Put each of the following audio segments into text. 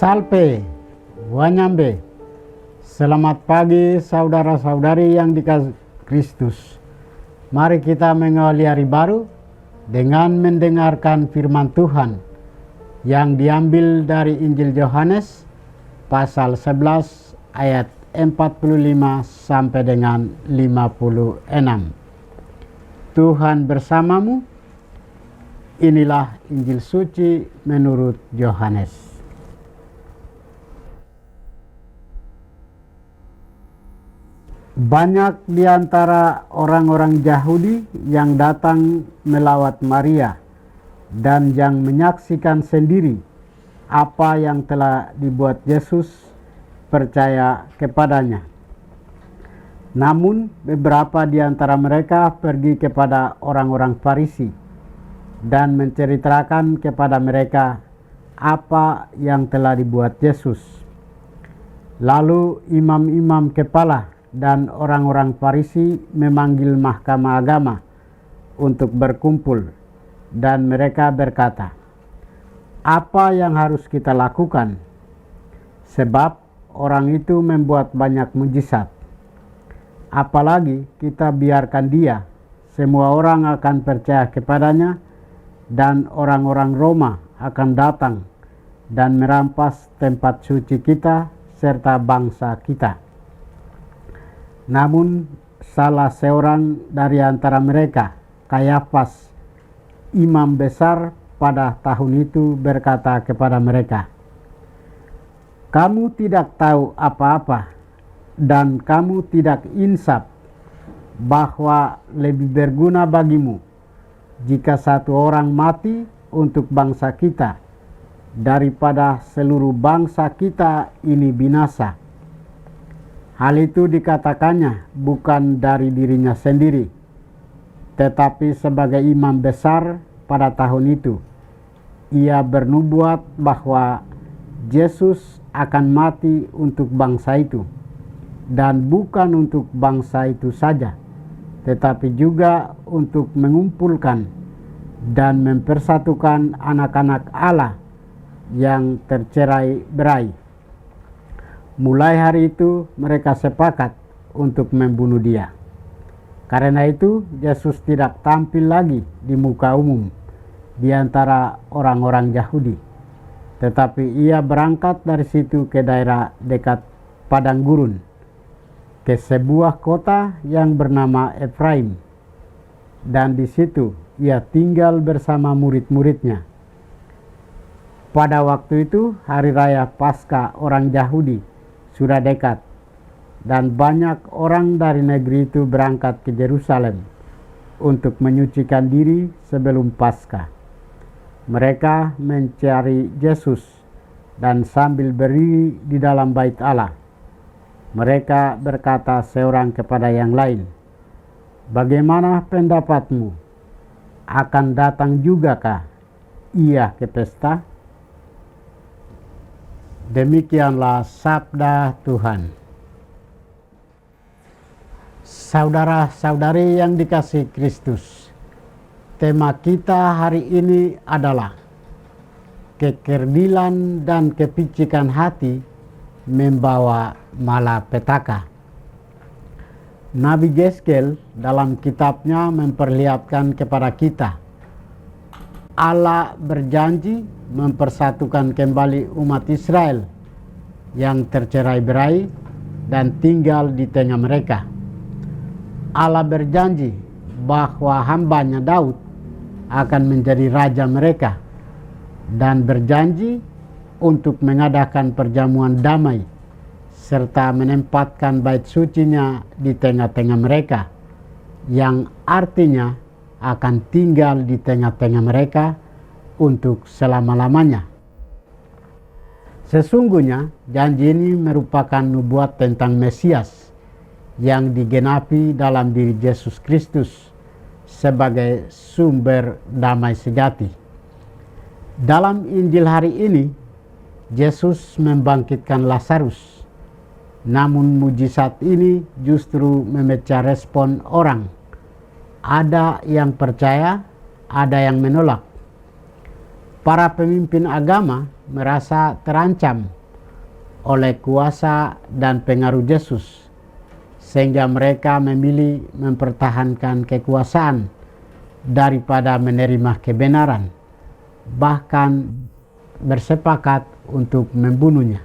Salpe, Wanyambe. Selamat pagi saudara-saudari yang dikasihi Kristus. Mari kita mengawali hari baru dengan mendengarkan firman Tuhan yang diambil dari Injil Yohanes pasal 11 ayat 45 sampai dengan 56. Tuhan bersamamu. Inilah Injil suci menurut Yohanes. Banyak di antara orang-orang Yahudi yang datang melawat Maria dan yang menyaksikan sendiri apa yang telah dibuat Yesus percaya kepadanya. Namun beberapa di antara mereka pergi kepada orang-orang Farisi dan menceritakan kepada mereka apa yang telah dibuat Yesus. Lalu imam-imam kepala dan orang-orang Farisi memanggil mahkamah agama untuk berkumpul, dan mereka berkata, "Apa yang harus kita lakukan? Sebab orang itu membuat banyak mujizat. Apalagi kita biarkan dia, semua orang akan percaya kepadanya, dan orang-orang Roma akan datang dan merampas tempat suci kita serta bangsa kita." Namun salah seorang dari antara mereka, Kayafas, imam besar pada tahun itu, berkata kepada mereka, "Kamu tidak tahu apa-apa dan kamu tidak insaf bahwa lebih berguna bagimu jika satu orang mati untuk bangsa kita daripada seluruh bangsa kita ini binasa." Hal itu dikatakannya bukan dari dirinya sendiri, tetapi sebagai imam besar pada tahun itu, ia bernubuat bahwa Yesus akan mati untuk bangsa itu, dan bukan untuk bangsa itu saja, tetapi juga untuk mengumpulkan dan mempersatukan anak-anak Allah yang tercerai-berai. Mulai hari itu mereka sepakat untuk membunuh dia. Karena itu Yesus tidak tampil lagi di muka umum di antara orang-orang Yahudi, tetapi ia berangkat dari situ ke daerah dekat padang gurun, ke sebuah kota yang bernama Efraim, dan di situ ia tinggal bersama murid-muridnya. Pada waktu itu hari raya Paskah orang Yahudi sudah dekat, dan banyak orang dari negeri itu berangkat ke Yerusalem untuk menyucikan diri sebelum Paskah. Mereka mencari Yesus, dan sambil berdiri di dalam bait Allah, mereka berkata seorang kepada yang lain, "Bagaimana pendapatmu? Akan datang jugakah ia ke pesta?" Demikianlah sabda Tuhan. Saudara-saudari yang dikasihi Kristus, tema kita hari ini adalah kekerdilan dan kepicikan hati membawa malapetaka. Nabi Yeskel dalam kitabnya memperlihatkan kepada kita Allah berjanji mempersatukan kembali umat Israel yang tercerai-berai dan tinggal di tengah mereka. Allah berjanji bahwa hambanya Daud akan menjadi raja mereka, dan berjanji untuk mengadakan perjamuan damai serta menempatkan bait sucinya di tengah-tengah mereka, yang artinya akan tinggal di tengah-tengah mereka untuk selama-lamanya. Sesungguhnya janji ini merupakan nubuat tentang Mesias yang digenapi dalam diri Yesus Kristus sebagai sumber damai sejati. Dalam Injil hari ini, Yesus membangkitkan Lazarus, namun mujizat ini justru memecah respon orang. Ada yang percaya, ada yang menolak. Para pemimpin agama merasa terancam oleh kuasa dan pengaruh Yesus, sehingga mereka memilih mempertahankan kekuasaan daripada menerima kebenaran, bahkan bersepakat untuk membunuhnya.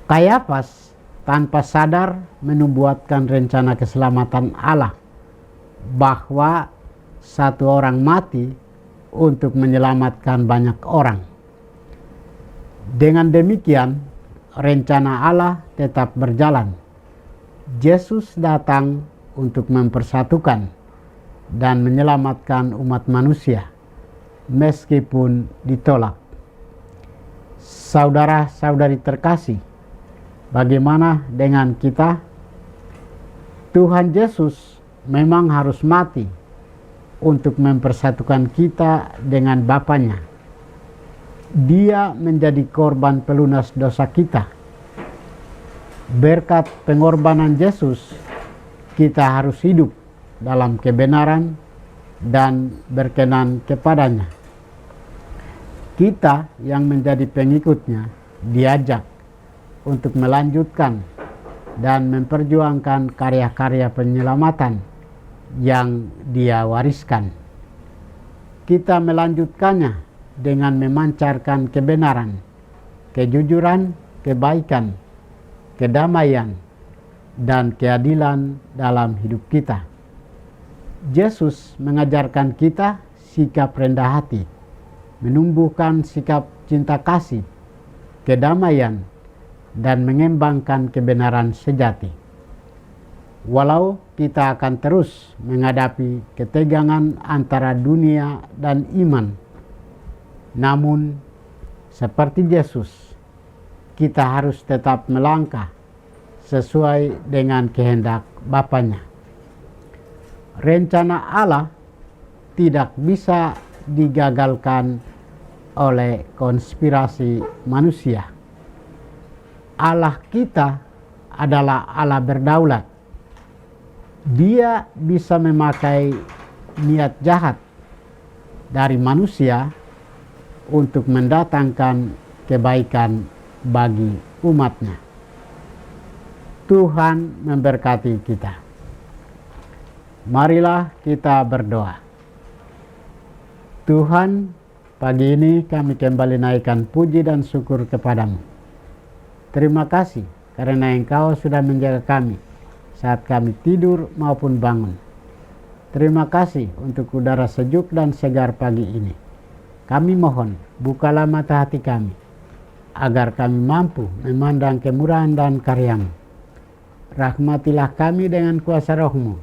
Kayafas tanpa sadar menubuatkan rencana keselamatan Allah, bahwa satu orang mati untuk menyelamatkan banyak orang. Dengan demikian, rencana Allah tetap berjalan. Yesus datang untuk mempersatukan dan menyelamatkan umat manusia, meskipun ditolak. Saudara-saudari terkasih, bagaimana dengan kita? Tuhan Yesus memang harus mati untuk mempersatukan kita dengan Bapanya. Dia menjadi korban pelunas dosa kita. Berkat pengorbanan Yesus, kita harus hidup dalam kebenaran dan berkenan kepadanya. Kita yang menjadi pengikutnya diajak untuk melanjutkan dan memperjuangkan karya-karya penyelamatan yang dia wariskan. Kita melanjutkannya dengan memancarkan kebenaran, kejujuran, kebaikan, kedamaian, dan keadilan dalam hidup kita. Yesus mengajarkan kita sikap rendah hati, menumbuhkan sikap cinta kasih, kedamaian, dan mengembangkan kebenaran sejati. Walau kita akan terus menghadapi ketegangan antara dunia dan iman, namun seperti Yesus, kita harus tetap melangkah sesuai dengan kehendak Bapanya. Rencana Allah tidak bisa digagalkan oleh konspirasi manusia. Allah kita adalah Allah berdaulat. Dia bisa memakai niat jahat dari manusia untuk mendatangkan kebaikan bagi umatnya. Tuhan memberkati kita. Marilah kita berdoa. Tuhan, pagi ini kami kembali naikkan puji dan syukur kepadamu. Terima kasih karena Engkau sudah menjaga kami saat kami tidur maupun bangun. Terima kasih untuk udara sejuk dan segar pagi ini. Kami mohon, bukalah mata hati kami, agar kami mampu memandang kemurahan dan karya-Mu. Rahmatilah kami dengan kuasa Roh-Mu,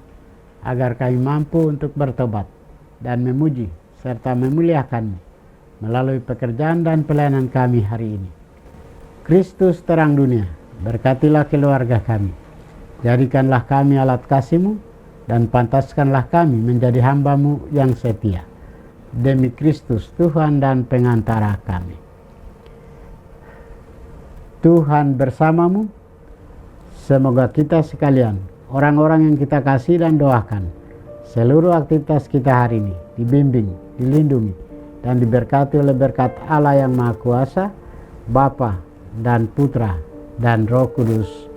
agar kami mampu untuk bertobat dan memuji serta memuliakan-Mu melalui pekerjaan dan pelayanan kami hari ini. Kristus terang dunia, berkatilah keluarga kami. Jadikanlah kami alat kasih-Mu dan pantaskanlah kami menjadi hamba-Mu yang setia. Demi Kristus Tuhan dan pengantara kami. Tuhan bersamamu. Semoga kita sekalian, orang-orang yang kita kasih dan doakan, seluruh aktivitas kita hari ini dibimbing, dilindungi, dan diberkati oleh berkat Allah yang Maha Kuasa, Bapa dan Putra dan Roh Kudus.